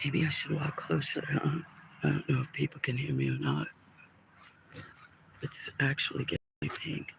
Maybe I should walk closer, huh? I don't know if people can hear me or not. It's actually getting pink.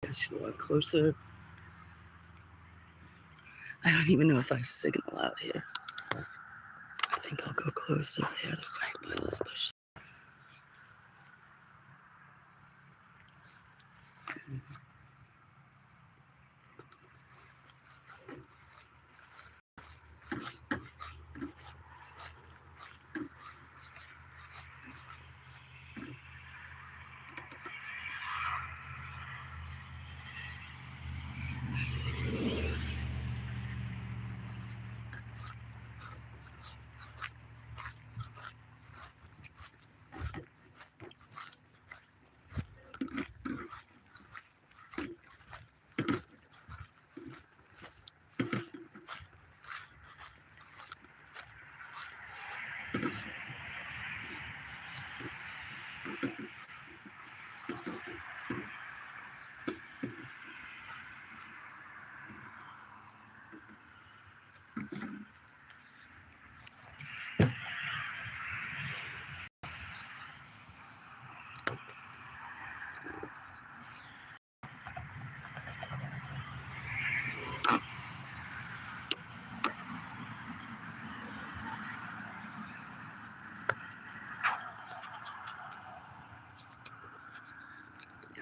I should walk closer. I don't even know if I have signal out here. I think I'll go closer there by this bush.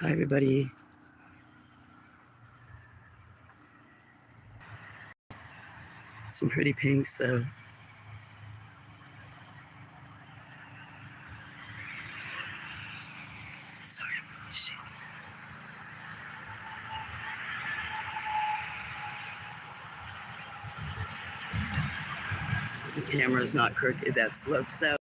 Hi, everybody. Some pretty pinks, though. Sorry, I'm really shaky. The camera's not crooked, that slopes out.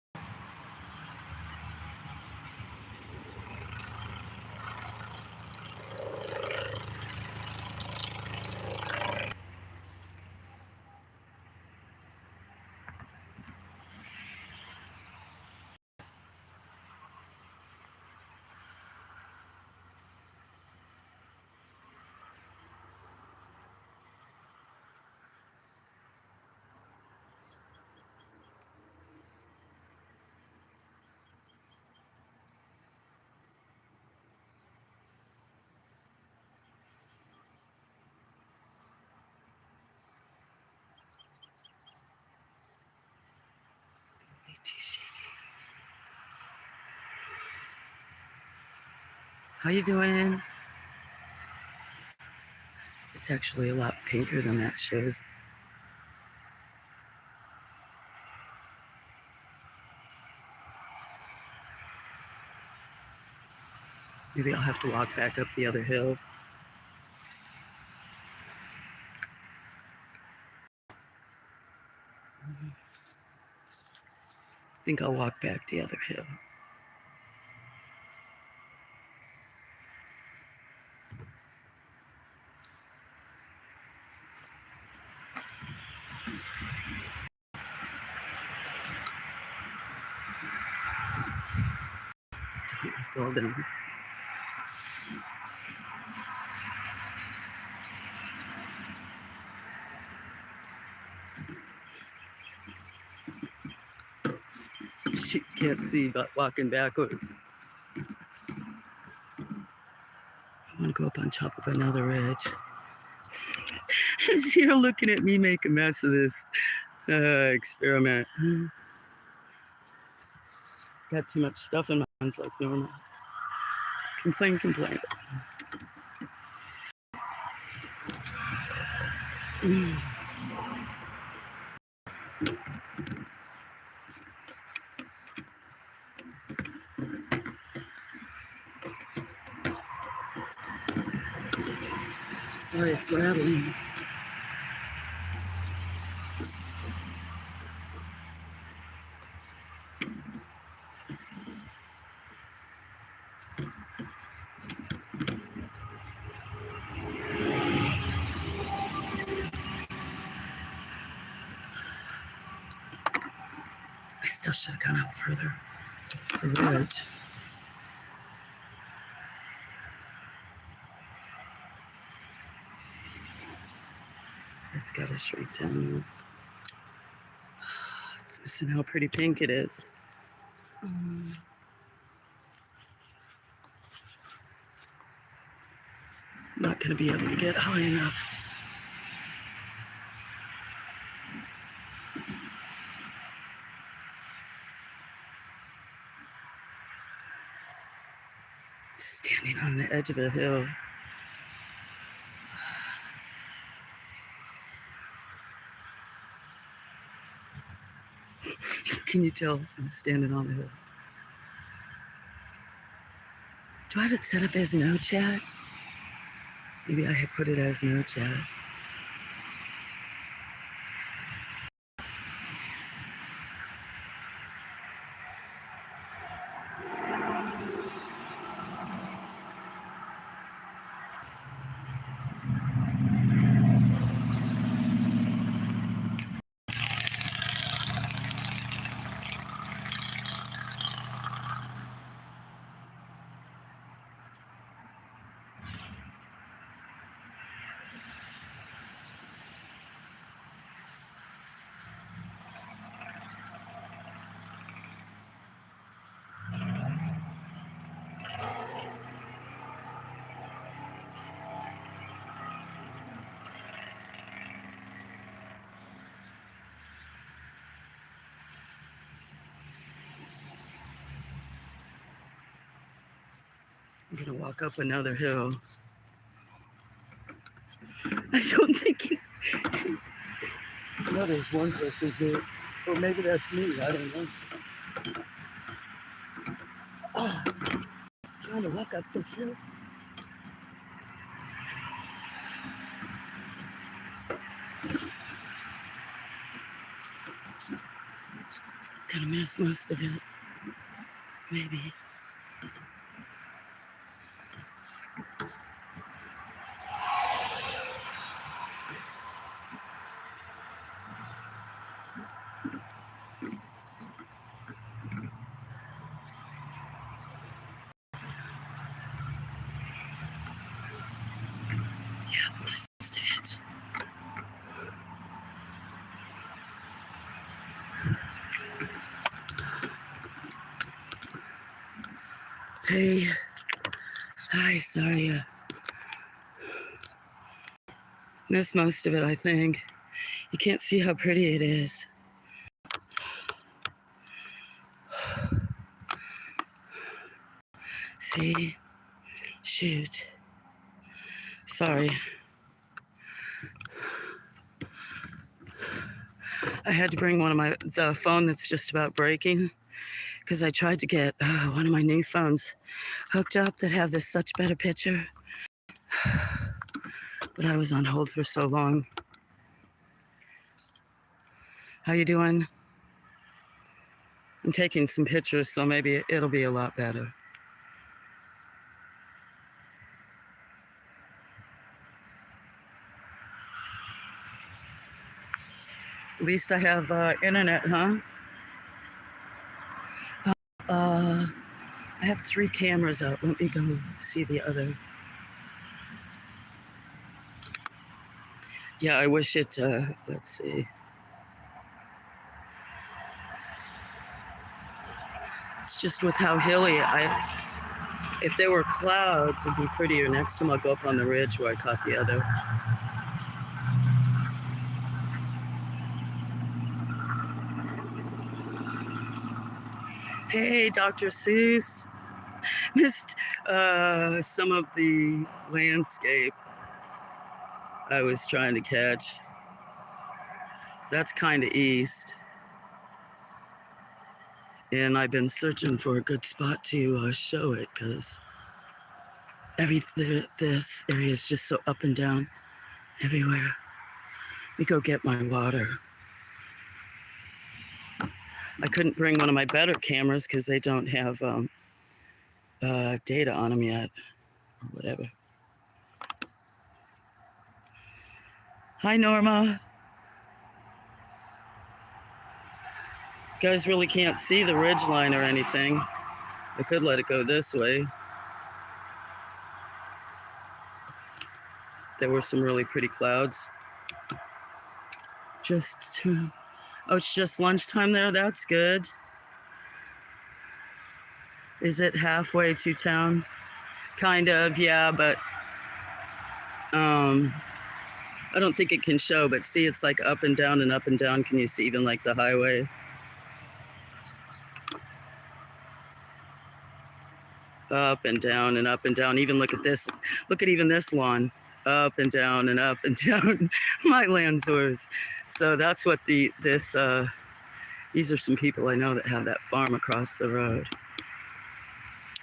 Way too shaky. How you doing? It's actually a lot pinker than that shows. Maybe I'll have to walk back up the other hill. I think I'll walk back the other hill. Don't fall down. She can't see but walking backwards. I want to go up on top of another ridge. You're looking at me make a mess of this experiment. Got too much stuff in my hands like normal. Complain. Sorry, it's rattling. I still should have gone out further. The ridge. It's got to shrink down now. It's missing how pretty pink it is. Not going to be able to get high enough. Standing on the edge of a hill. Can you tell I'm standing on a hill? Do I have it set up as no chat? Maybe I had put it as no chat. I'm gonna walk up another hill. I don't think you... No, there's one person here. Or maybe that's me, I don't know. Oh, trying to walk up this hill. Gonna miss most of it. Maybe. Yeah, most of it. Hey. Hi, sorry. Missed most of it, I think. You can't see how pretty it is. See? Shoot. Sorry. I had to bring the phone that's just about breaking because I tried to get one of my new phones hooked up that have this such better picture. But I was on hold for so long. How you doing? I'm taking some pictures, so maybe it'll be a lot better. At least I have internet, huh? I have 3 cameras up. Let me go see the other. Yeah, I wish it, let's see. It's just with how hilly, if there were clouds, it'd be prettier. Next time I'll go up on the ridge where I caught the other. Hey, Dr. Seuss. Missed some of the landscape I was trying to catch. That's kind of east. And I've been searching for a good spot to show it because this area is just so up and down. everywhere. Let me go get my water. I couldn't bring one of my better cameras because they don't have data on them yet, or whatever. Hi, Norma. You guys really can't see the ridge line or anything. I could let it go this way. There were some really pretty clouds. Oh, it's just lunchtime there? That's good. Is it halfway to town? Kind of, yeah, but I don't think it can show, but see, it's like up and down and up and down. Can you see even like the highway? Up and down and up and down. Even look at this. Look at even this lawn. Up and down and up and down. My land's. So that's what these are some people I know that have that farm across the road.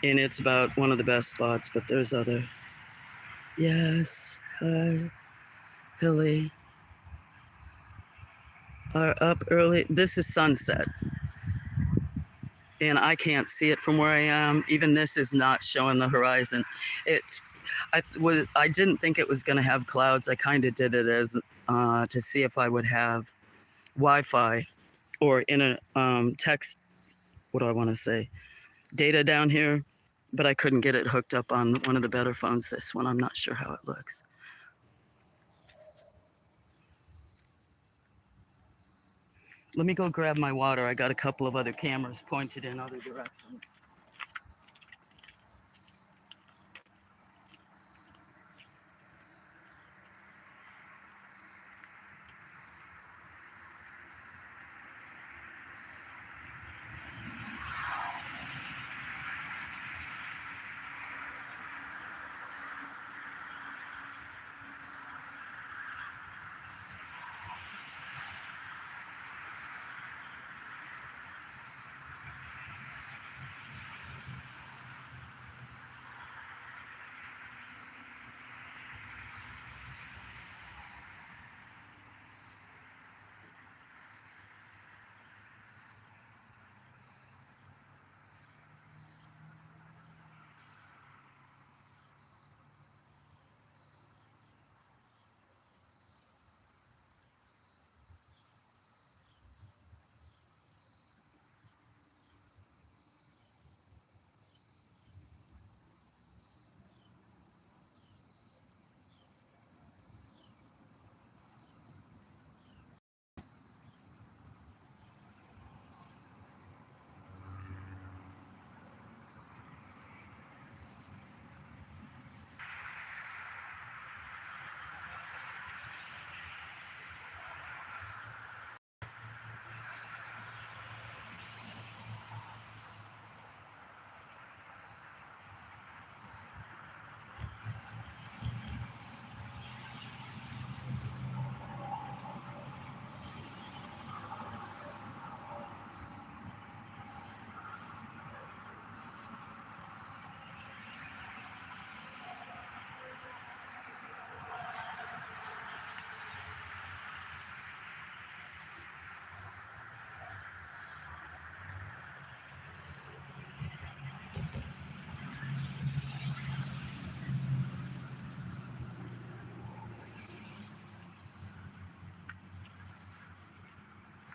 And it's about one of the best spots, but there's other. Yes, hi, Hilly. Are up early. This is sunset. And I can't see it from where I am. Even this is not showing the horizon. I didn't think it was going to have clouds. I kind of did it as to see if I would have Wi-Fi or in a text. What do I want to say? Data down here, but I couldn't get it hooked up on one of the better phones. This one, I'm not sure how it looks. Let me go grab my water. I got a couple of other cameras pointed in other directions.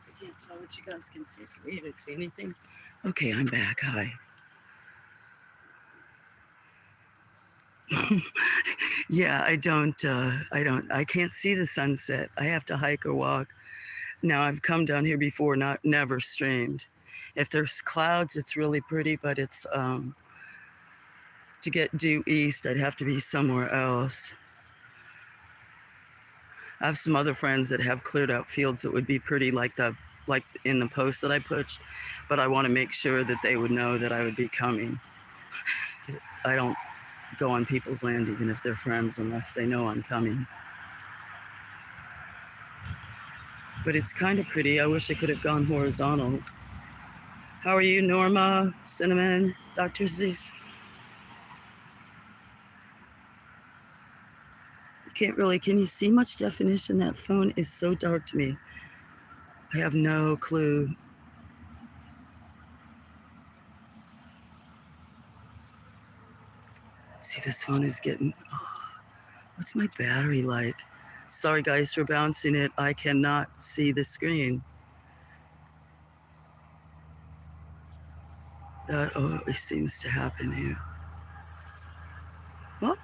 I can't tell what you guys can see. Can you even see anything? Okay, I'm back. Hi. Yeah, I can't see the sunset. I have to hike or walk. Now, I've come down here before, never streamed. If there's clouds, it's really pretty, but it's, to get due east, I'd have to be somewhere else. I have some other friends that have cleared out fields that would be pretty like in the post that I put, but I want to make sure that they would know that I would be coming. I don't go on people's land, even if they're friends, unless they know I'm coming. But it's kind of pretty. I wish I could have gone horizontal. How are you, Norma, Cinnamon, Dr. Zeus? Can't really, can you see much definition? That phone is so dark to me. I have no clue. See, this phone is getting, oh, what's my battery like? Sorry guys for bouncing it. I cannot see the screen. That always seems to happen here. Well,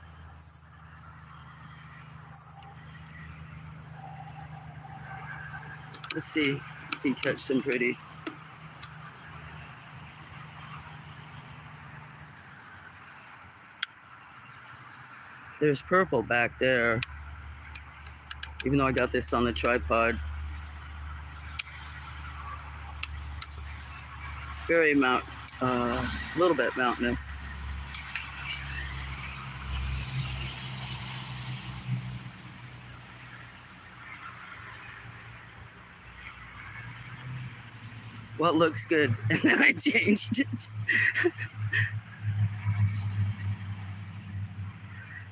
let's see if we can catch some pretty. There's purple back there, even though I got this on the tripod. Very a little bit mountainous. What looks good? And then I changed it.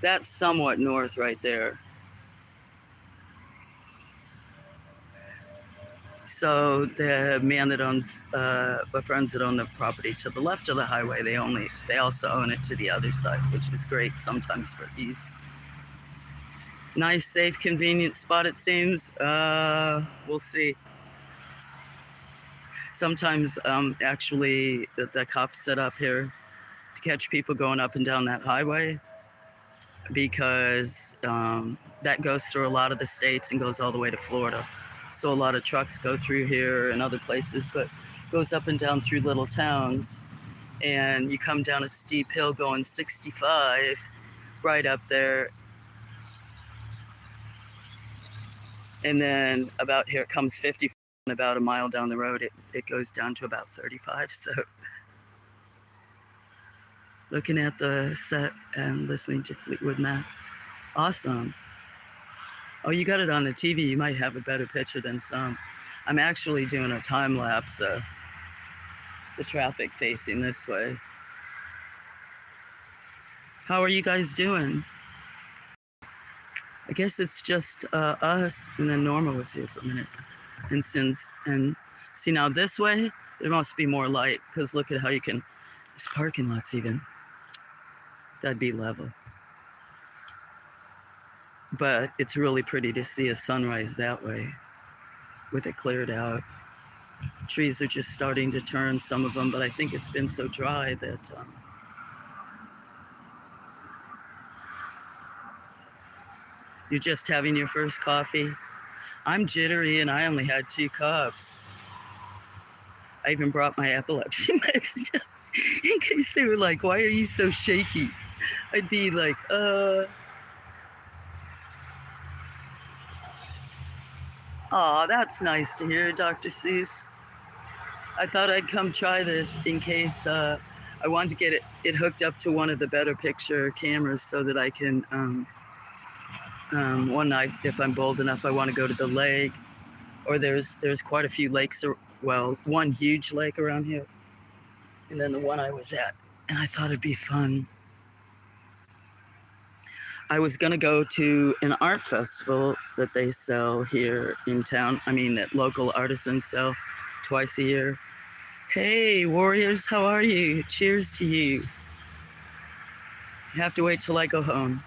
That's somewhat north right there. So the man that owns, the friends that own the property to the left of the highway, they also own it to the other side, which is great sometimes for ease. Nice, safe, convenient spot, it seems. We'll see. Sometimes, actually, the cops set up here to catch people going up and down that highway because that goes through a lot of the states and goes all the way to Florida. So a lot of trucks go through here and other places, but goes up and down through little towns. And you come down a steep hill going 65 right up there. And then about here it comes 50, and about a mile down the road, it goes down to about 35. So looking at the set and listening to Fleetwood Mac. Awesome. Oh, you got it on the TV. You might have a better picture than some. I'm actually doing a time lapse, the traffic facing this way. How are you guys doing? I guess it's just us, and then Norma was here for a minute. And see now this way, there must be more light, because look at how you can, this parking lot's even, that'd be level. But it's really pretty to see a sunrise that way with it cleared out. Trees are just starting to turn, some of them, but I think it's been so dry that you're just having your first coffee. I'm jittery and I only had 2 cups. I even brought my epilepsy medicine in case they were like, why are you so shaky? I'd be like, Aw, that's nice to hear, Dr. Seuss. I thought I'd come try this in case I wanted to get it hooked up to one of the better picture cameras so that I can, one night, if I'm bold enough, I want to go to the lake. Or there's quite a few lakes, well, one huge lake around here, and then the one I was at. And I thought it'd be fun. I was going to go to an art festival that they sell here in town. I mean, that local artisans sell twice a year. Hey, Warriors, how are you? Cheers to you. You have to wait till I go home.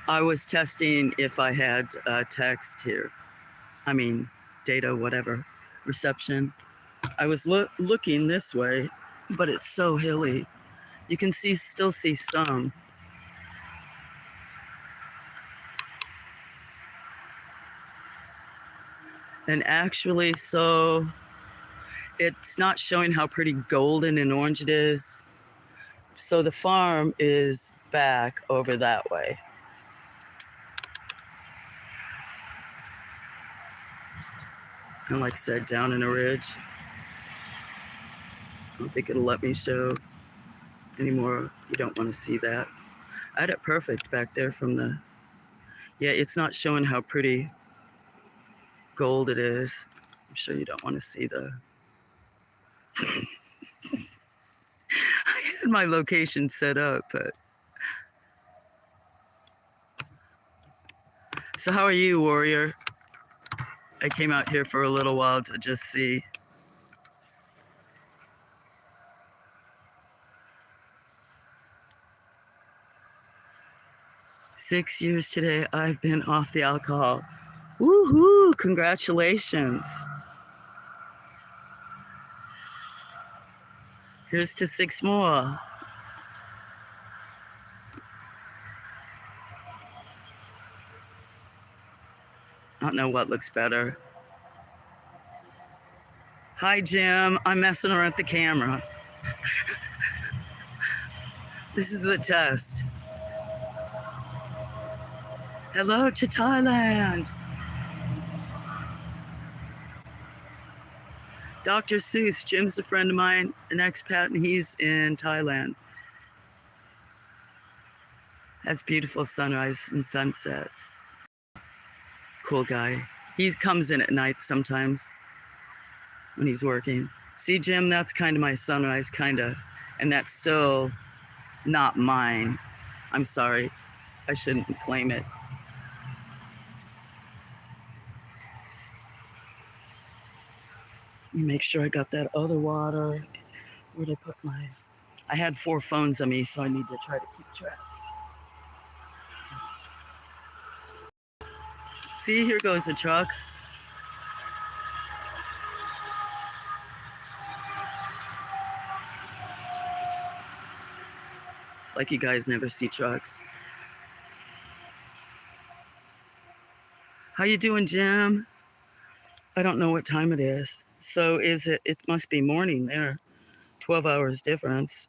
I was testing if I had text here. I mean, data, whatever, reception. I was looking this way, but it's so hilly. You can still see some. And actually, so it's not showing how pretty golden and orange it is. So the farm is back over that way. And like I said, down in a ridge. I don't think it'll let me show anymore. You don't want to see that. I had it perfect back there from the, yeah, it's not showing how pretty gold it is. I'm sure you don't want to see the, I had my location set up, but. So how are you, warrior? I came out here for a little while to just see. "6 years today, I've been off the alcohol." Woohoo! Congratulations. Here's to 6 more. I don't know what looks better. Hi, Jim. I'm messing around with the camera. This is a test. Hello to Thailand. Dr. Seuss. Jim's a friend of mine, an expat, and he's in Thailand. Has beautiful sunrises and sunsets. Cool guy. He comes in at night sometimes when he's working. See, Jim, that's kind of my sunrise, kind of. And that's still not mine. I'm sorry. I shouldn't claim it. Let me make sure I got that other water. Where'd I put my... I had 4 phones on me, so I need to try to keep track. See, here goes a truck. Like you guys never see trucks. How you doing, Jim? I don't know what time it is. So it must be morning there. 12 hours difference.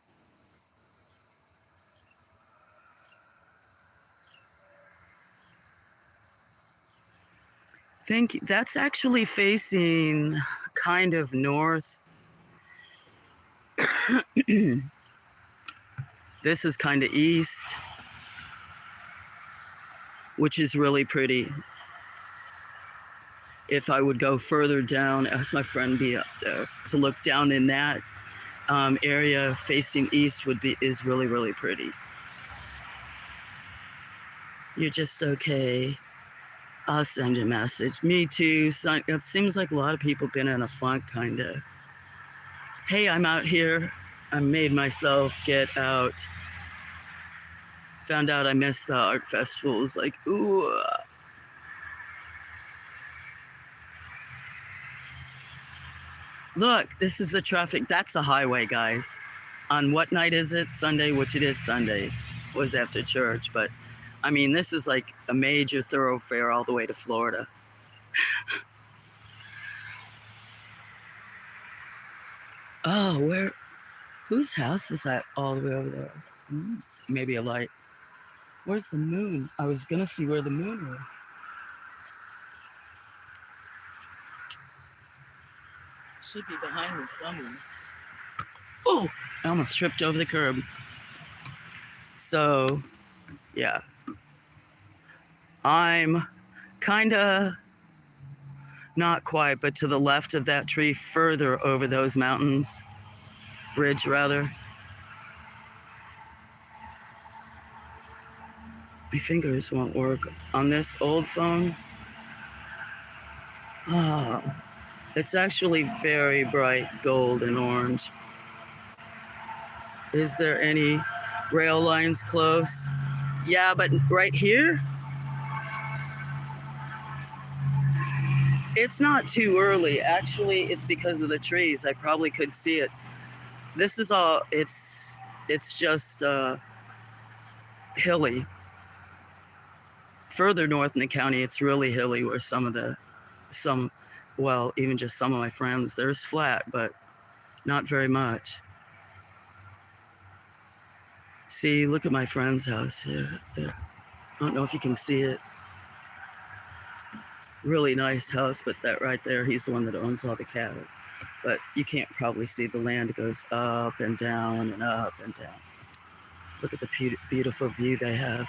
Thank you. That's actually facing kind of north. This is kind of east, which is really pretty. If I would go further down, ask my friend be up there to look down in that area facing east is really, really pretty. You're just okay. I'll send you a message. Me too. It seems like a lot of people been in a funk, kind of. Hey, I'm out here. I made myself get out. Found out I missed the art festivals. Like, ooh. Look, this is the traffic. That's a highway, guys. On what night is it? Sunday, which it is Sunday. Was after church, but I mean, this is like a major thoroughfare all the way to Florida. Oh, whose house is that all the way over there? Maybe a light. Where's the moon? I was gonna see where the moon was. Should be behind me somewhere. Oh, I almost tripped over the curb. So, yeah. I'm kinda, not quite, but to the left of that tree, further over those mountains. Ridge, rather. My fingers won't work on this old phone. Ah, it's actually very bright gold and orange. Is there any rail lines close? Yeah, but right here, it's not too early. Actually, it's because of the trees. I probably could see it. This is all, it's just hilly. Further north in the county, it's really hilly where well, even just some of my friends, there's flat, but not very much. See, look at my friend's house here. There. I don't know if you can see it. Really nice house, but that right there, he's the one that owns all the cattle. But you can't probably see the land. It goes up and down and up and down. Look at the beautiful view they have.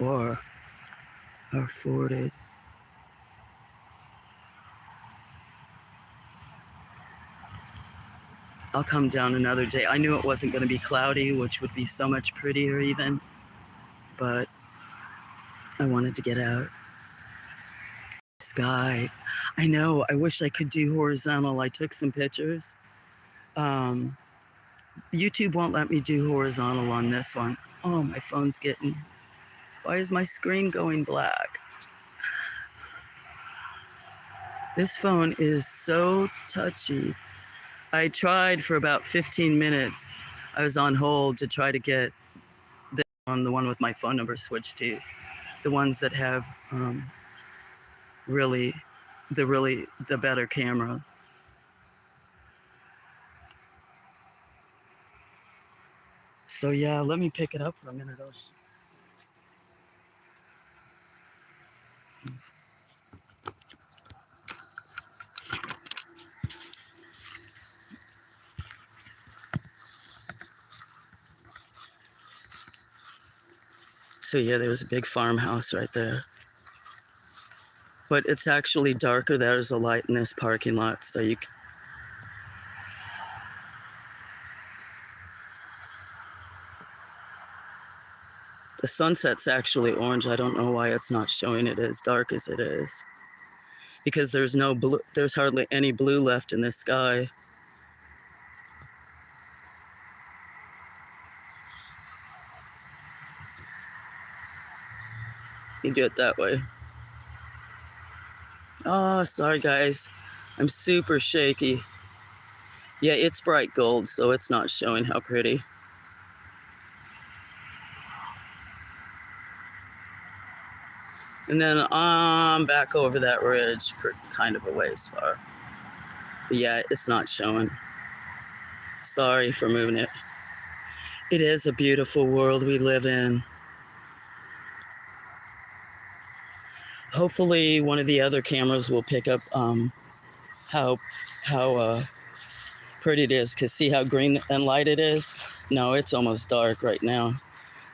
Or afforded. I'll come down another day. I knew it wasn't going to be cloudy, which would be so much prettier even, but I wanted to get out. Sky. I know, I wish I could do horizontal. I took some pictures. YouTube won't let me do horizontal on this one. Oh, my phone's getting... Why is my screen going black? This phone is so touchy. I tried for about 15 minutes. I was on hold to try to get on the one with my phone number switched to the ones that have really the better camera. So yeah, let me pick it up for a minute. So yeah, there's a big farmhouse right there. But it's actually darker. There's a light in this parking lot, so you can... The sunset's actually orange. I don't know why it's not showing it as dark as it is. Because there's no blue, there's hardly any blue left in the sky. You do it that way. Oh, sorry guys. I'm super shaky. Yeah, it's bright gold, so it's not showing how pretty. And then I'm back over that ridge, kind of a ways far. But yeah, it's not showing. Sorry for moving it. It is a beautiful world we live in. Hopefully one of the other cameras will pick up how pretty it is, because see how green and light it is? No, it's almost dark right now.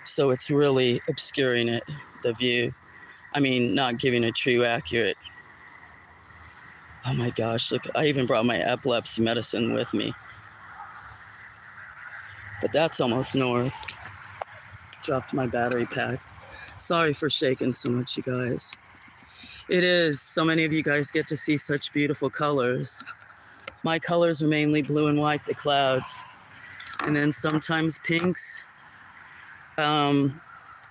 So it's really obscuring it, the view. I mean, not giving a true accurate. Oh my gosh, look, I even brought my epilepsy medicine with me. But that's almost north. Dropped my battery pack. Sorry for shaking so much, you guys. It is, so many of you guys get to see such beautiful colors. My colors are mainly blue and white, the clouds. And then sometimes pinks.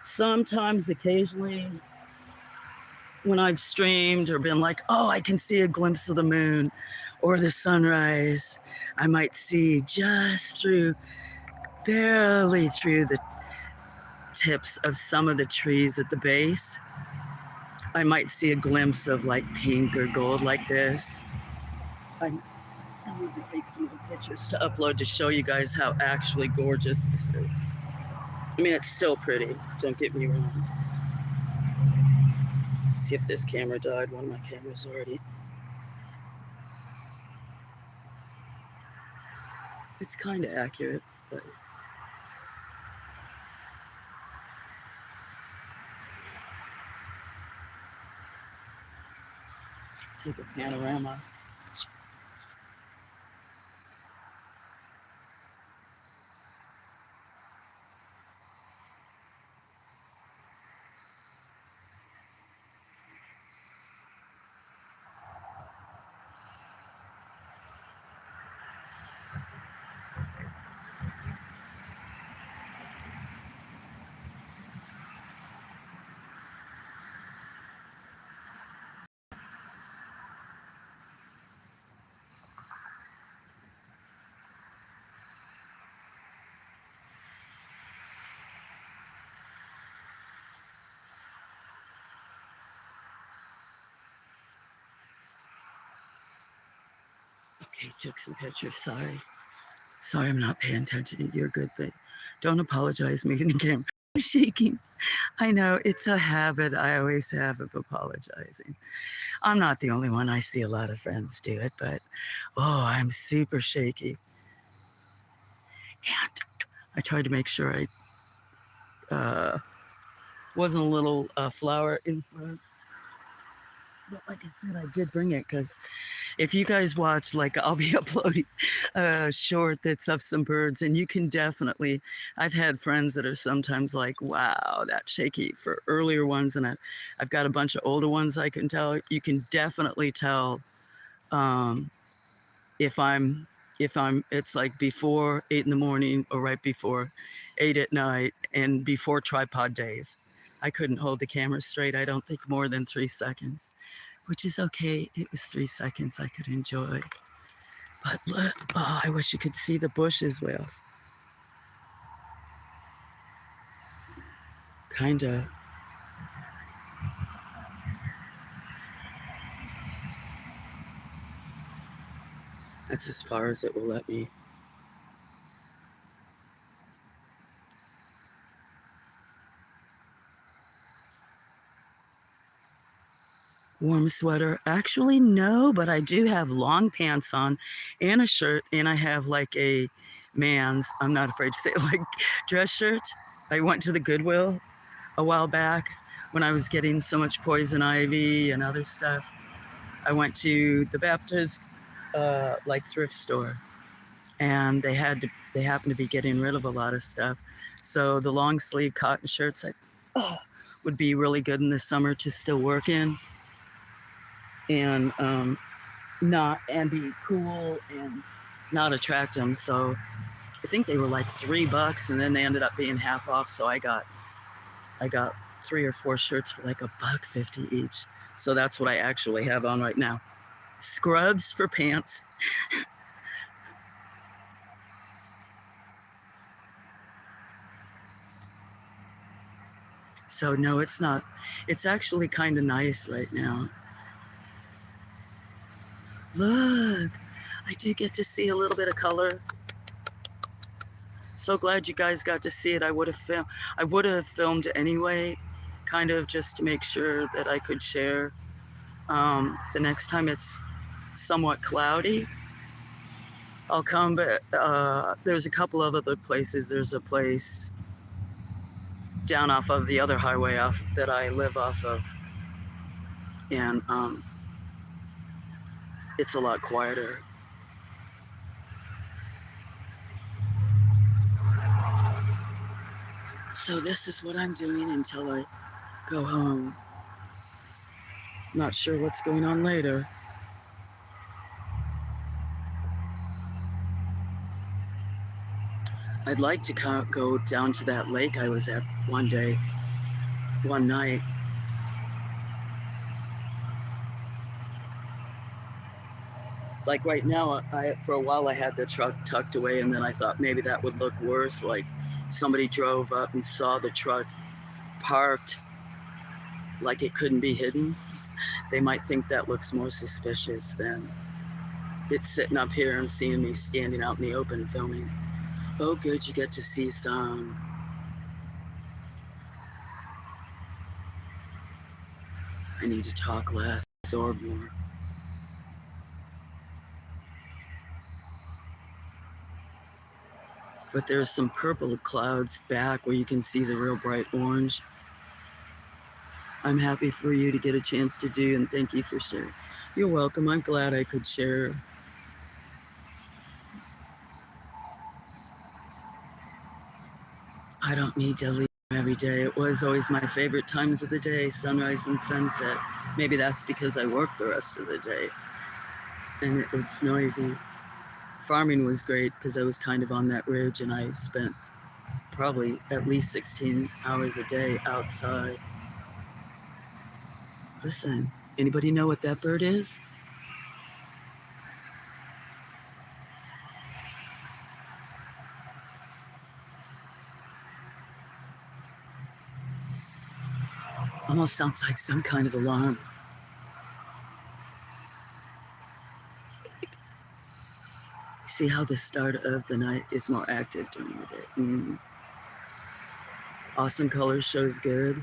Sometimes, occasionally, when I've streamed or been like, oh, I can see a glimpse of the moon or the sunrise, I might see just through, barely through the tips of some of the trees at the base. I might see a glimpse of like pink or gold like this. I need to take some of the pictures to upload to show you guys how actually gorgeous this is. I mean, it's still pretty, don't get me wrong. See if this camera died. One of my cameras already. It's kind of accurate, but take a panorama. Okay, took some pictures. Sorry, I'm not paying attention. You're a good thing. Don't apologize, moving the camera. I'm shaking. I know, it's a habit I always have of apologizing. I'm not the only one. I see a lot of friends do it, but oh, I'm super shaky. And I tried to make sure I wasn't a little flower influence. But like I said, I did bring it because if you guys watch, like, I'll be uploading a short that's of some birds, and you can definitely, I've had friends that are sometimes like, wow, that's shaky for earlier ones, and I've got a bunch of older ones I can tell. You can definitely tell um, if I'm, it's like before 8 in the morning or right before 8 at night and before tripod days. I couldn't hold the camera straight, I don't think more than 3 seconds, which is okay. It was 3 seconds I could enjoy. But look, oh, I wish you could see the bushes, Wales. Kinda. That's as far as it will let me. Warm sweater. Actually, no, but I do have long pants on and a shirt, and I have like a man's, I'm not afraid to say it, like dress shirt. I went to the Goodwill a while back when I was getting so much poison ivy and other stuff. I went to the Baptist like thrift store, and they happened to be getting rid of a lot of stuff. So the long sleeve cotton shirts would be really good in the summer to still work in, and not and be cool and not attract them. So I think they were like $3, and then they ended up being half off. So I got 3 or 4 shirts for like $1.50 each. So that's what I actually have on right now. Scrubs for pants. So no, it's not. It's actually kind of nice right now. Look, I do get to see a little bit of color. So glad you guys got to see it. I would have filmed anyway, kind of just to make sure that I could share. The next time it's somewhat cloudy, I'll come, but there's a couple of other places. There's a place down off of the other highway off that I live off of, and it's a lot quieter. So this is what I'm doing until I go home. Not sure what's going on later. I'd like to go down to that lake I was at one night. Like right now, for a while I had the truck tucked away, and then I thought maybe that would look worse. Like somebody drove up and saw the truck parked like it couldn't be hidden. They might think that looks more suspicious than it's sitting up here and seeing me standing out in the open filming. Oh good, you get to see some. I need to talk less, absorb more. But there's some purple clouds back where you can see the real bright orange. I'm happy for you to get a chance to do, and thank you for sharing. You're welcome. I'm glad I could share. I don't need to leave every day. It was always my favorite times of the day, sunrise and sunset. Maybe that's because I work the rest of the day and it's noisy. Farming was great because I was kind of on that ridge, and I spent probably at least 16 hours a day outside. Listen, anybody know what that bird is? Almost sounds like some kind of alarm. See how the start of the night is more active during the day. Awesome colors shows good.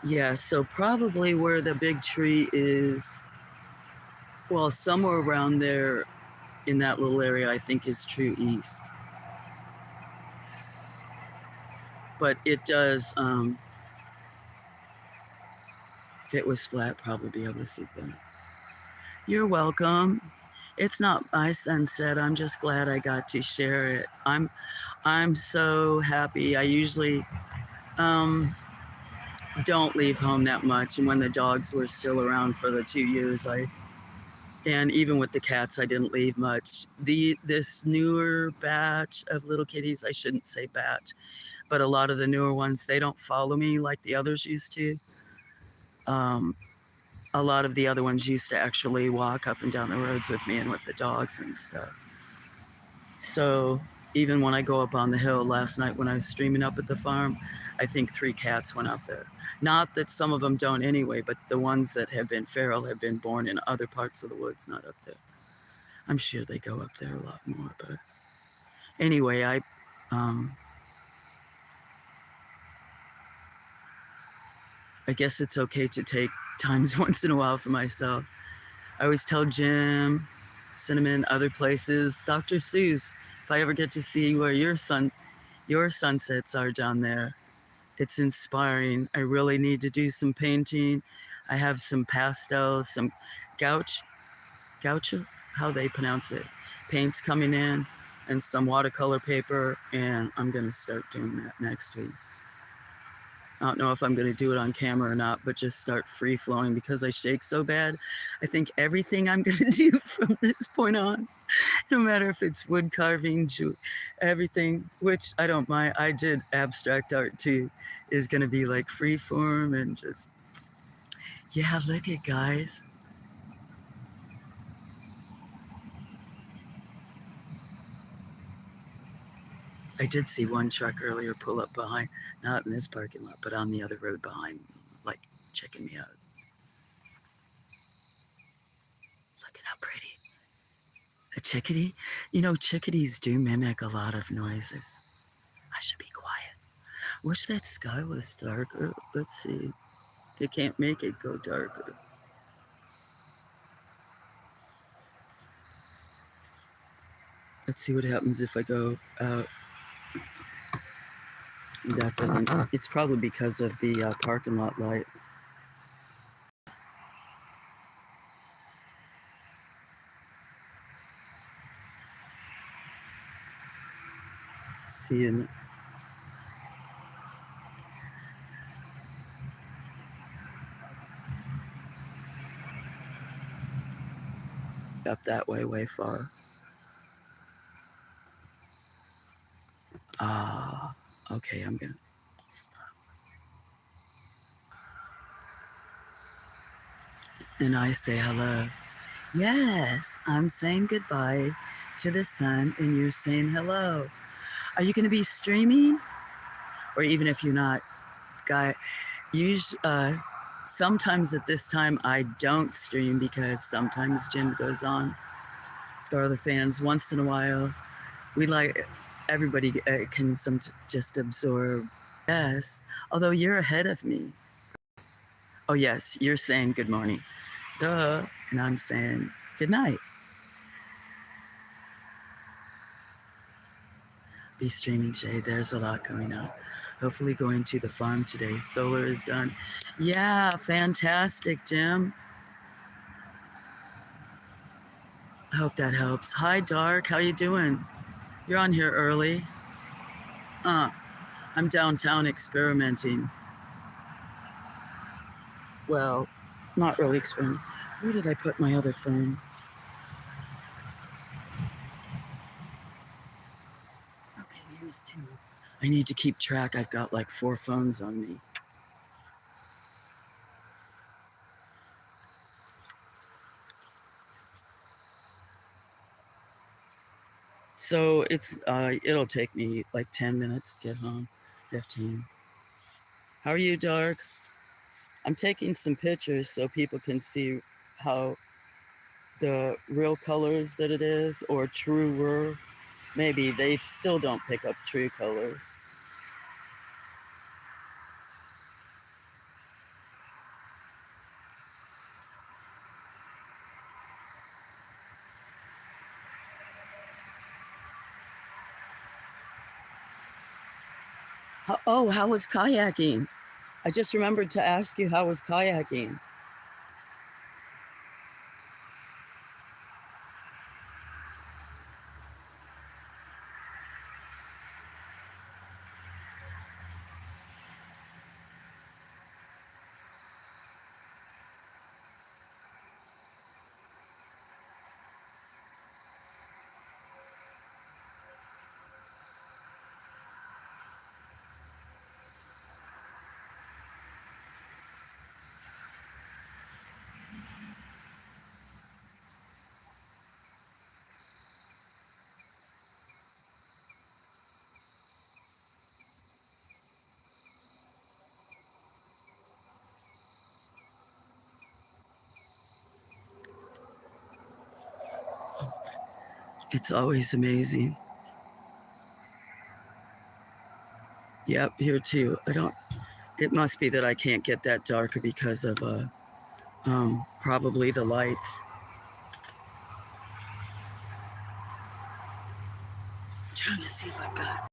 Yeah, so probably where the big tree is, well, somewhere around there in that little area, I think is true east. But it does, If it was flat, probably be able to see that. You're welcome. It's not my sunset. I'm just glad I got to share it. I'm so happy. I usually don't leave home that much, and when the dogs were still around for the 2 years, and even with the cats, I didn't leave much. This newer batch of little kitties, I shouldn't say batch, but a lot of the newer ones, they don't follow me like the others used to. A lot of the other ones used to actually walk up and down the roads with me and with the dogs and stuff. So even when I go up on the hill last night when I was streaming up at the farm, I think 3 cats went up there. Not that some of them don't anyway, but the ones that have been feral have been born in other parts of the woods, not up there. I'm sure they go up there a lot more, but anyway, I guess it's okay to take times once in a while for myself. I always tell Jim, Cinnamon, other places, Dr. Seuss, if I ever get to see where your sunsets are down there, it's inspiring. I really need to do some painting. I have some pastels, some gouache, how they pronounce it, paints coming in, and some watercolor paper, and I'm gonna start doing that next week. I don't know if I'm going to do it on camera or not, but just start free flowing because I shake so bad. I think everything I'm going to do from this point on, no matter if it's wood carving, everything, which I don't mind. I did abstract art too, is going to be like free form and just, yeah, look it, guys. I did see one truck earlier pull up behind, not in this parking lot, but on the other road behind, like checking me out. Look at how pretty. A chickadee? You know, chickadees do mimic a lot of noises. I should be quiet. Wish that sky was darker. Let's see. It can't make it go darker. Let's see what happens if I go out. That doesn't, it's probably because of the parking lot light. Seeing up that way far. Okay, I'm gonna stop. And I say hello. Yes, I'm saying goodbye to the sun and you're saying hello. Are you gonna be streaming? Or even if you're not, guy, sometimes at this time I don't stream because sometimes Jim goes on or other fans once in a while. We like everybody can just absorb. Yes, although you're ahead of me. Oh yes, you're saying good morning, duh, and I'm saying good night. Be streaming today. There's a lot going on. Hopefully going to the farm today. Solar is done. Yeah, fantastic, Jim. I hope that helps. Hi, Dark. How you doing? You're on here early. I'm downtown experimenting. Well, not really experimenting. Where did I put my other phone? Okay, here's 2. I need to keep track. I've got like 4 phones on me. So it'll take me like 10 minutes to get home, 15. How are you, Dark? I'm taking some pictures so people can see how the real colors that it is, or truer. Maybe they still don't pick up true colors. How was kayaking? I just remembered to ask you, how was kayaking? It's always amazing. Yep, here too. It must be that I can't get that darker because of probably the lights. I'm trying to see if I've got.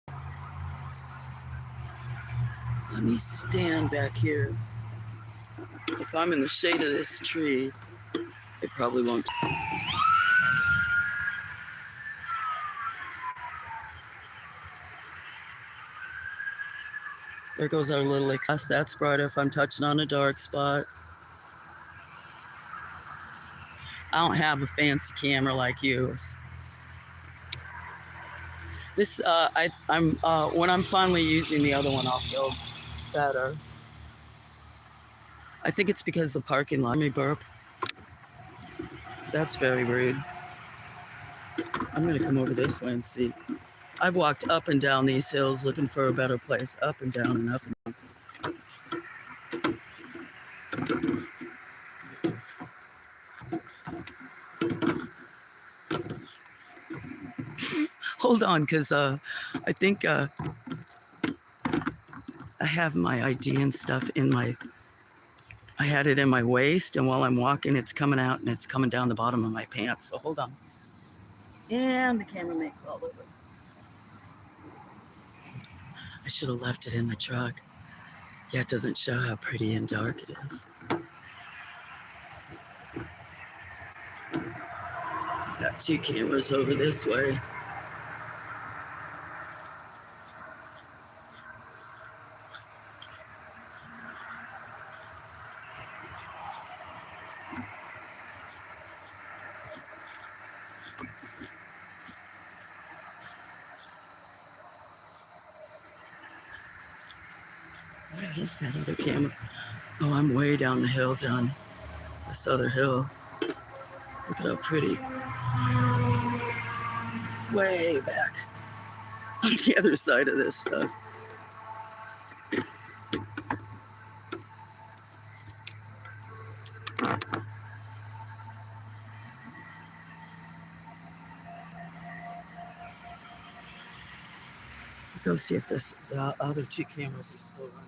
Let me stand back here. If I'm in the shade of this tree, it probably won't. There goes our little excess. That's brighter if I'm touching on a dark spot. I don't have a fancy camera like yours. This, I'm when I'm finally using the other one, I'll feel better. I think it's because the parking lot. Let me burp. That's very rude. I'm gonna come over this way and see. I've walked up and down these hills looking for a better place, up and down and up and down. Hold on, because I think I have my ID and stuff in my. I had it in my waist, and while I'm walking, it's coming out and it's coming down the bottom of my pants. So hold on. And the camera may fall over. I should have left it in the truck. Yeah, it doesn't show how pretty and dark it is. Got two cameras over this way. Where is that other camera? Oh, I'm way down the hill, down this other hill. Look at how pretty. Way back on the other side of this stuff. Go see if the other two cameras are still running.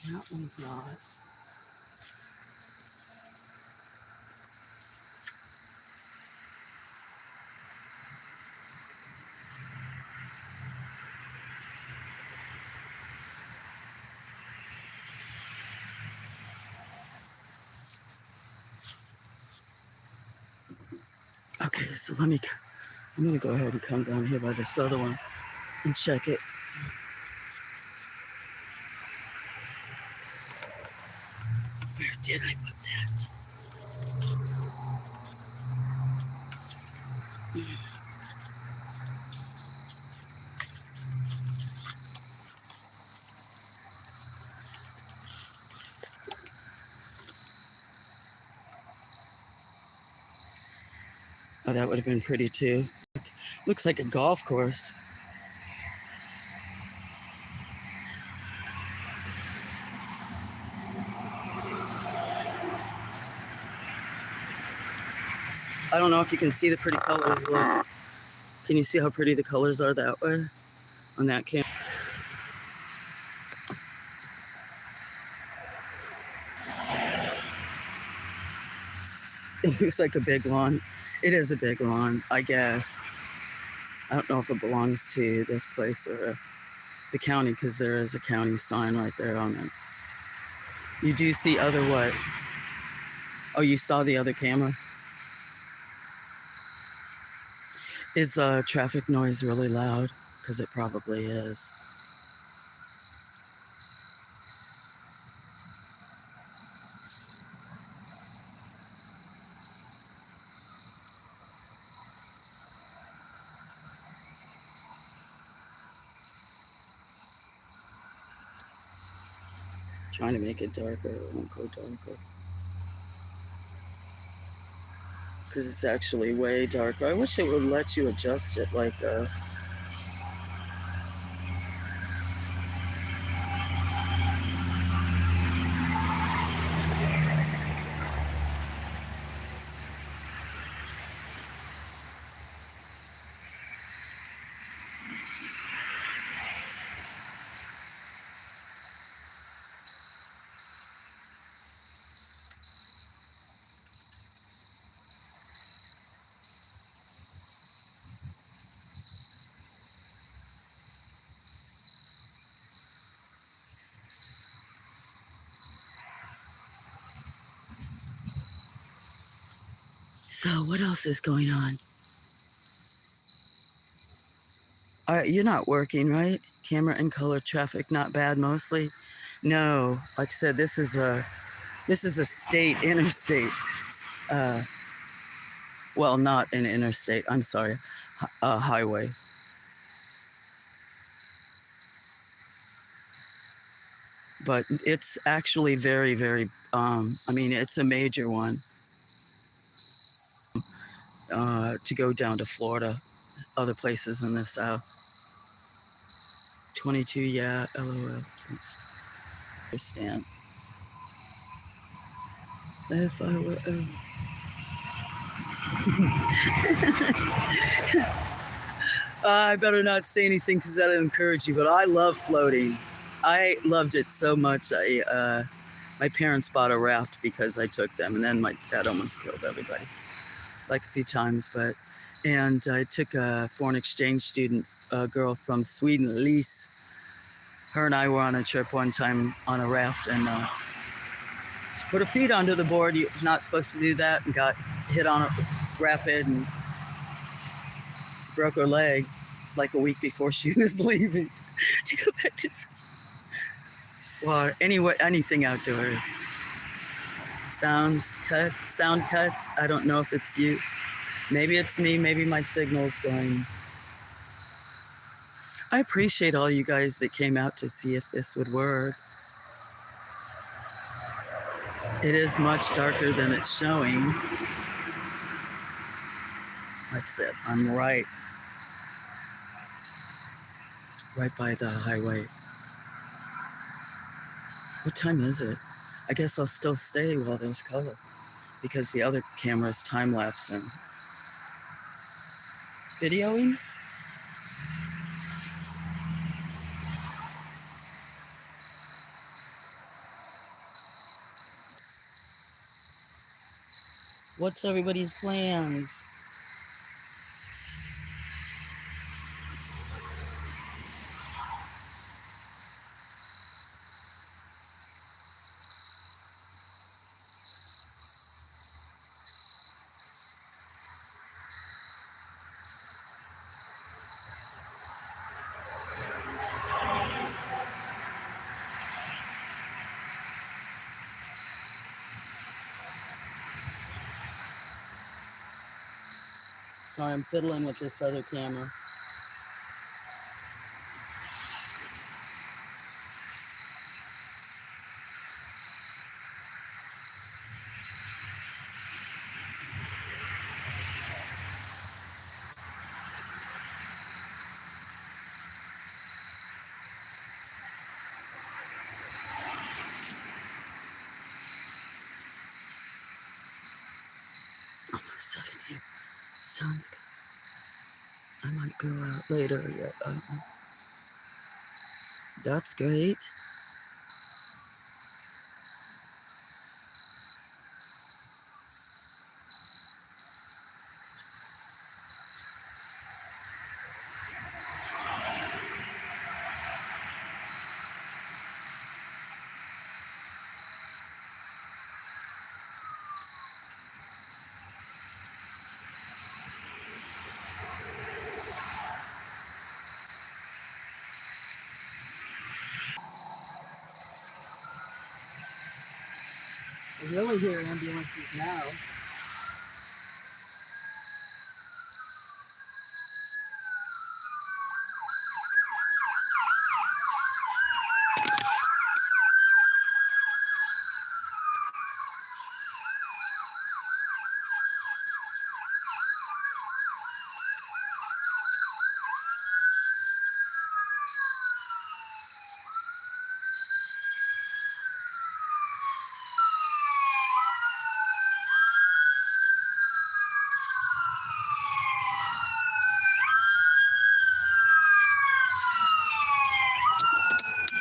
That one's not. Okay, so I'm gonna go ahead and come down here by this other one and check it. Where did I put that? Oh, that would have been pretty too. Looks like a golf course. I don't know if you can see the pretty colors. Look, Can you see how pretty the colors are that way on that camera? It looks like a big lawn. It is a big lawn, I guess. I don't know if it belongs to this place or the county, because there is a county sign right there on it. You do see other what? Oh, you saw the other camera? Is traffic noise really loud? Because it probably is. Trying to make it darker. It won't go darker. Because it's actually way darker. I wish it would let you adjust it like So what else is going on? You're not working, right? Camera and color, traffic not bad mostly. No, like I said, this is a state interstate. Well, not an interstate. I'm sorry, a highway. But it's actually very, very. I mean, it's a major one. To go down to Florida, other places in the South. 22, yeah, LOL. Understand. If I were. I better not say anything because that'll encourage you, but I love floating. I loved it so much. My parents bought a raft because I took them, and then my dad almost killed everybody, like a few times. And I took a foreign exchange student, a girl from Sweden, Lise. Her and I were on a trip one time on a raft, and she put her feet under the board. You're not supposed to do that, and got hit on a rapid and broke her leg like a week before she was leaving to go back to school. Well, anyway, anything outdoors. Sound cuts. I don't know if it's you. Maybe it's me. Maybe my signal's going. I appreciate all you guys that came out to see if this would work. It is much darker than it's showing. Like I said, I'm right by the highway. What time is it? I guess I'll still stay while there's color, because the other camera's time-lapse and videoing. What's everybody's plans? Sorry, I'm fiddling with this other camera. Almost 7 here. Sun's good. I might go out later. Yeah, that's great. I really hear ambulances now.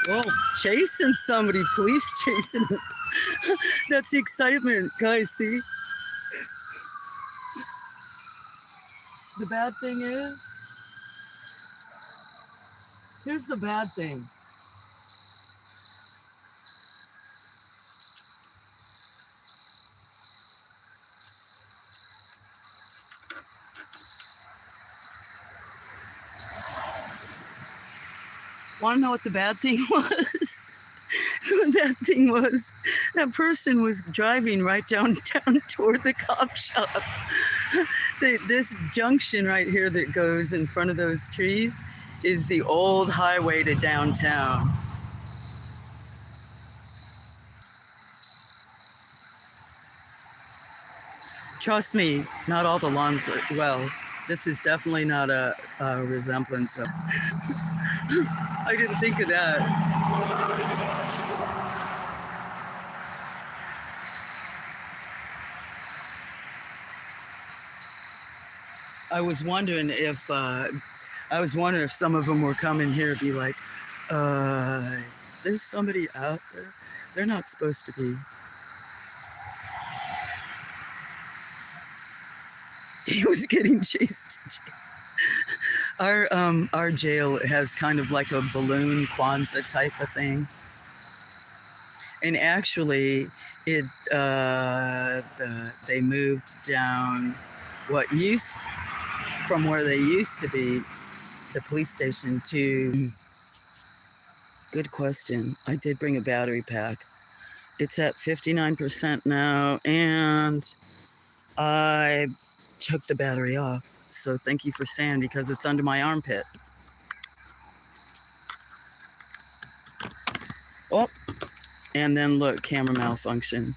Oh, chasing somebody, police chasing him. That's the excitement, guys. See, the bad thing is, here's the bad thing. Want to know what the bad thing was? The bad thing was that person was driving right downtown toward the cop shop. This junction right here that goes in front of those trees is the old highway to downtown. Trust me, not all the lawns, well, this is definitely not a resemblance of. I didn't think of that. I was wondering if some of them were coming here to be like, there's somebody out there. They're not supposed to be. He was getting chased. Our jail has kind of like a balloon Kwanzaa type of thing, and actually, they moved down from where they used to be, the police station, to. Good question. I did bring a battery pack. It's at 59% now, and I took the battery off. So thank you for saying, because it's under my armpit. Oh, and then look, camera malfunction.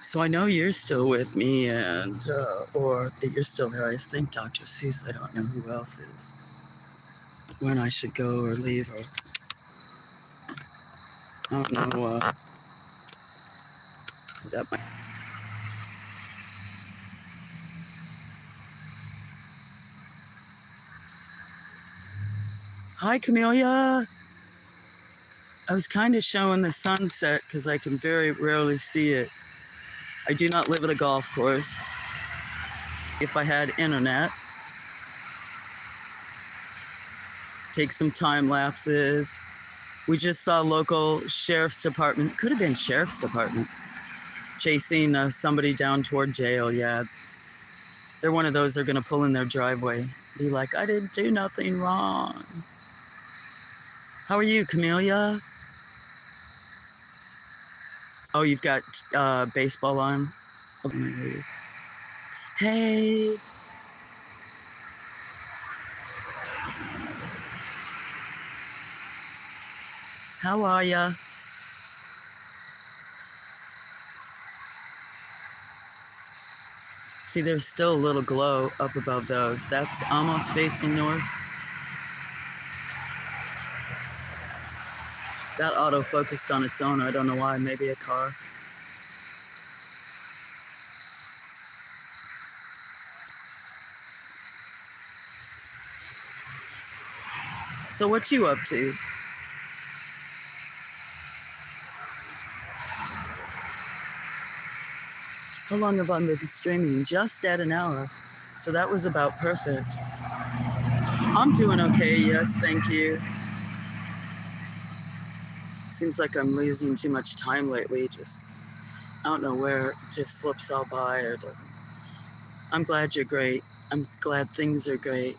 So I know you're still with me, and or that you're still there. I think Dr. Seuss. I don't know who else is. When I should go or leave, or I don't know. That might. Hi, Camellia. I was kind of showing the sunset because I can very rarely see it. I do not live at a golf course. If I had internet, take some time lapses. We just saw local sheriff's department, could have been sheriff's department, chasing somebody down toward jail. Yeah, they're one of those they're going to pull in their driveway. Be like, I didn't do nothing wrong. How are you, Camellia? Oh, you've got baseball on? Hey. How are ya? See, there's still a little glow up above those. That's almost facing north. That auto focused on its own. I don't know why. Maybe a car. So what you up to? How long have I been streaming? Just at an hour. So that was about perfect. I'm doing okay. Yes, thank you. Seems like I'm losing too much time lately. Just, I don't know where it just slips all by or doesn't. I'm glad you're great. I'm glad things are great.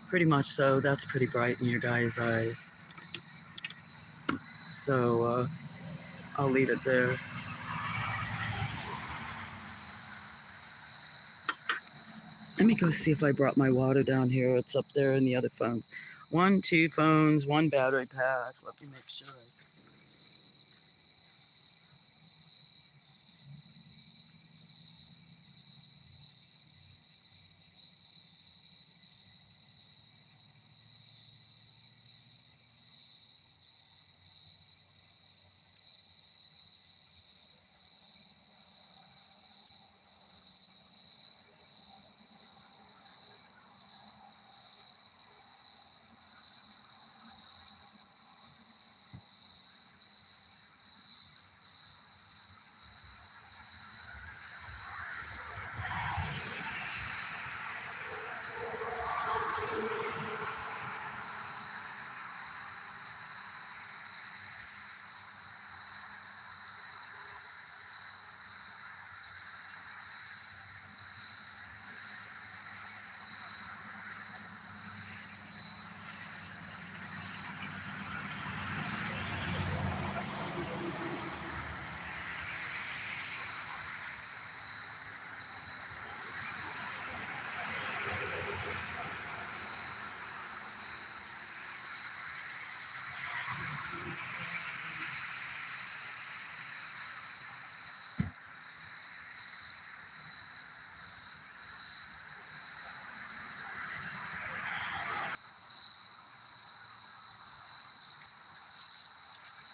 Pretty much so. That's pretty bright in your guys' eyes. So I'll leave it there. Let me go see if I brought my water down here. It's up there in the other phones. 1, 2 phones, 1 battery pack. Let me make sure.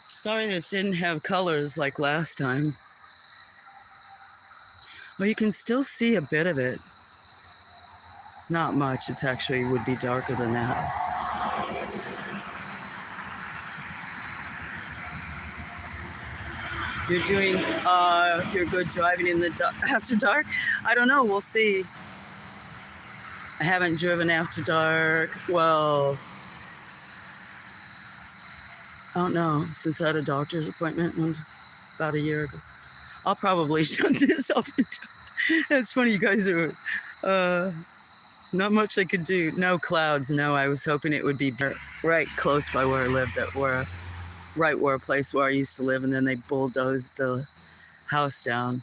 Sorry it didn't have colors like last time. Well, you can still see a bit of it. Not much. It's actually would be darker than that. You're doing, you're good driving in the after dark? I don't know. We'll see. I haven't driven after dark. Well, I don't know. Since I had a doctor's appointment about a year ago. I'll probably shut this off. It's funny, you guys are, not much I could do. No clouds, no. I was hoping it would be right close by where I lived, right where a place where I used to live, and then they bulldozed the house down.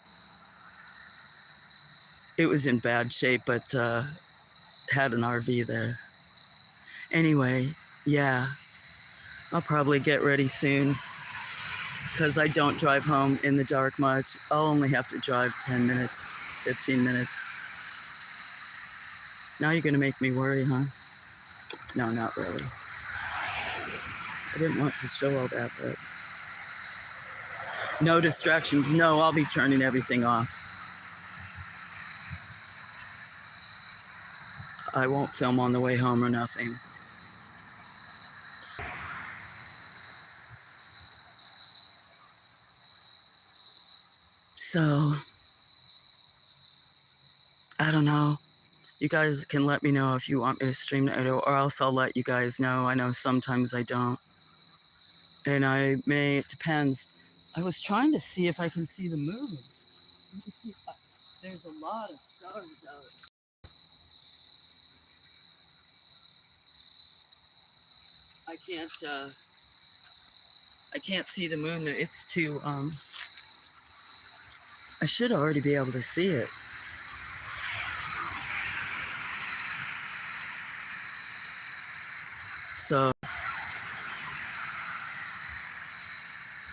It was in bad shape, but had an RV there. Anyway, yeah, I'll probably get ready soon because I don't drive home in the dark much. I'll only have to drive 10 minutes, 15 minutes. Now you're going to make me worry, huh? No, not really. I didn't want to show all that, but no distractions. No, I'll be turning everything off. I won't film on the way home or nothing. So, I don't know. You guys can let me know if you want me to stream it, or else I'll let you guys know. I know sometimes I don't. And I may, it depends. I was trying to see if I can see the moon. There's a lot of stars out. I can't see the moon. It's too, I should already be able to see it. So,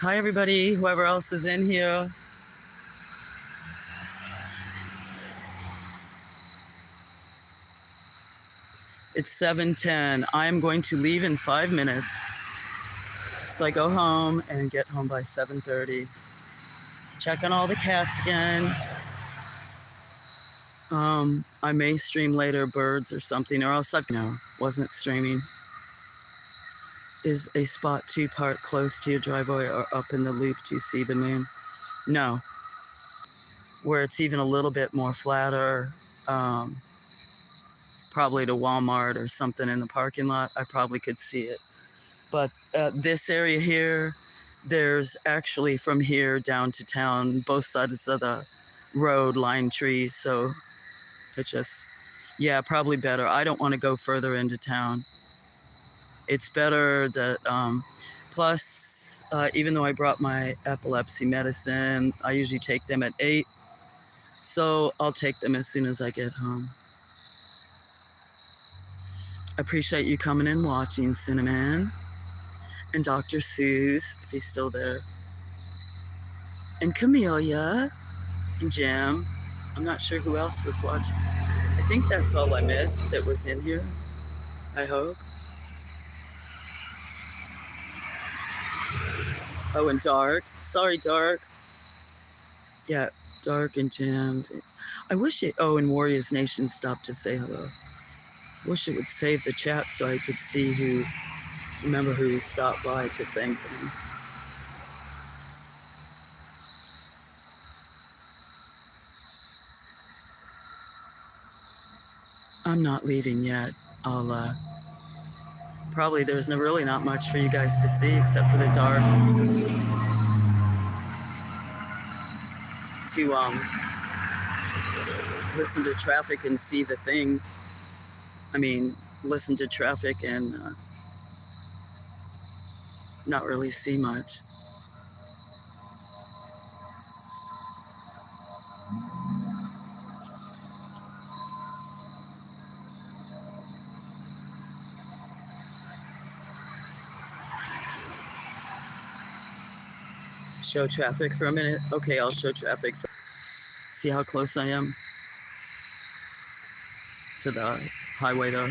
hi everybody, whoever else is in here. It's 7:10. I'm going to leave in 5 minutes. So I go home and get home by 7:30. Check on all the cats again. I may stream later birds or something, or else wasn't streaming. Is a spot 2-part close to your driveway or up in the loop to see the moon? No. Where it's even a little bit more flatter, probably to Walmart or something in the parking lot, I probably could see it. But this area here, there's actually from here down to town, both sides of the road line trees. So it just, yeah, probably better. I don't want to go further into town. It's better that, plus, even though I brought my epilepsy medicine, I usually take them at 8. So I'll take them as soon as I get home. I appreciate you coming and watching, Cinnamon. And Dr. Seuss, if he's still there. And Camellia. And Jim. I'm not sure who else was watching. I think that's all I missed that was in here. I hope. Oh, and Dark. Sorry, Dark. Yeah, Dark and Jim. I wish it. Oh, and Warriors Nation stopped to say hello. I wish it would save the chat so I could see remember who stopped by to thank them. I'm not leaving yet. I'll, probably there's really not much for you guys to see except for the dark. To, listen to traffic and see the thing. I mean, listen to traffic and not really see much. Show traffic for a minute. Okay, I'll show traffic. See how close I am to the highway though.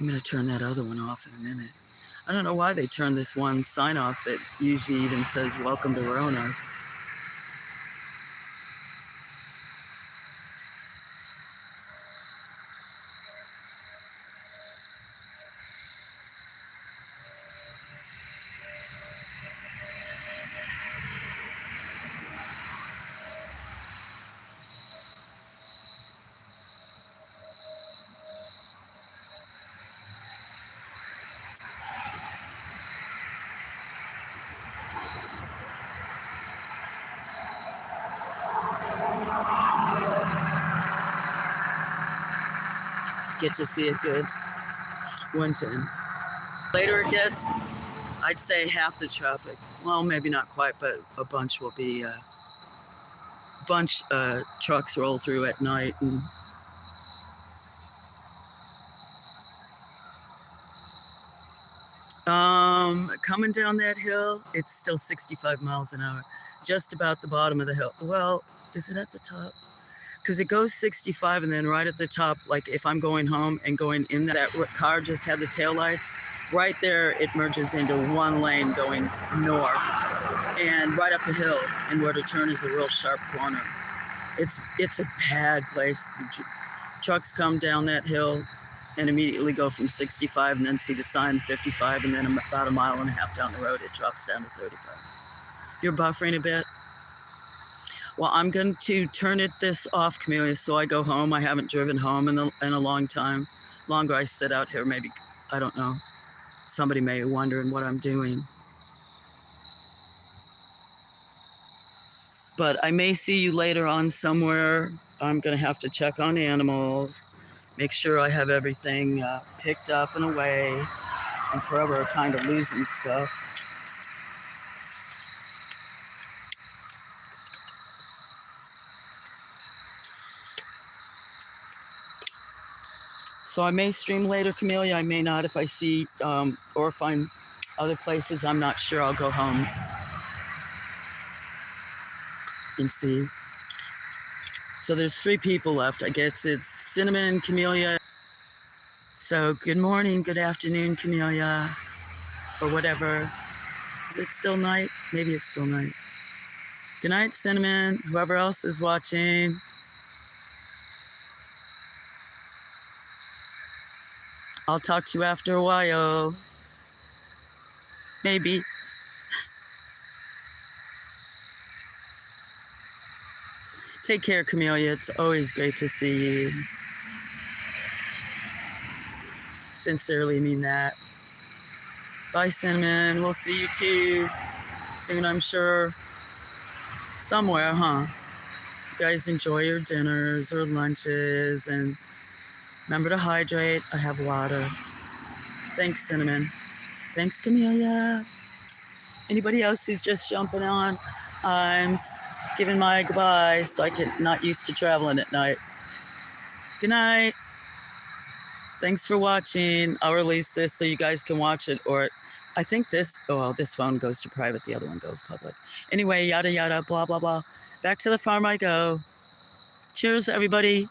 I'm going to turn that other one off in a minute. I don't know why they turned this one sign off that usually even says welcome to Verona. Get to see it good. 110. Later it gets, I'd say half the traffic. Well, maybe not quite, but a bunch will be, trucks roll through at night. And coming down that hill, it's still 65 miles an hour. Just about the bottom of the hill. Well, is it at the top? Because it goes 65 and then right at the top, like if I'm going home and going in that car just had the taillights, Right there, it merges into one lane going north, and right up a hill, and where to turn is a real sharp corner. It's a bad place. Trucks come down that hill and immediately go from 65 and then see the sign 55, and then about a mile and a half down the road, it drops down to 35. You're buffering a bit? Well, I'm going to turn this off, Camellia, so I go home. I haven't driven home in a long time. Longer I sit out here, maybe, I don't know. Somebody may be wondering what I'm doing. But I may see you later on somewhere. I'm going to have to check on animals, make sure I have everything picked up and away. I'm forever kind of losing stuff. So I may stream later, Camellia. I may not if I see or find other places. I'm not sure. I'll go home and see. So there's 3 people left. I guess it's Cinnamon, Camellia. So good morning, good afternoon, Camellia, or whatever. Is it still night? Maybe it's still night. Good night, Cinnamon. Whoever else is watching. I'll talk to you after a while. Maybe. Take care, Camellia. It's always great to see you. Sincerely mean that. Bye, Cinnamon. We'll see you too soon, I'm sure. Somewhere, huh? You guys enjoy your dinners or lunches, and remember to hydrate. I have water. Thanks, Cinnamon. Thanks, Camellia. Anybody else who's just jumping on? I'm giving my goodbye, so I can not used to traveling at night. Good night. Thanks for watching. I'll release this so you guys can watch it, or I think this phone goes to private, the other one goes public. Anyway, yada, yada, blah, blah, blah. Back to the farm I go. Cheers, everybody.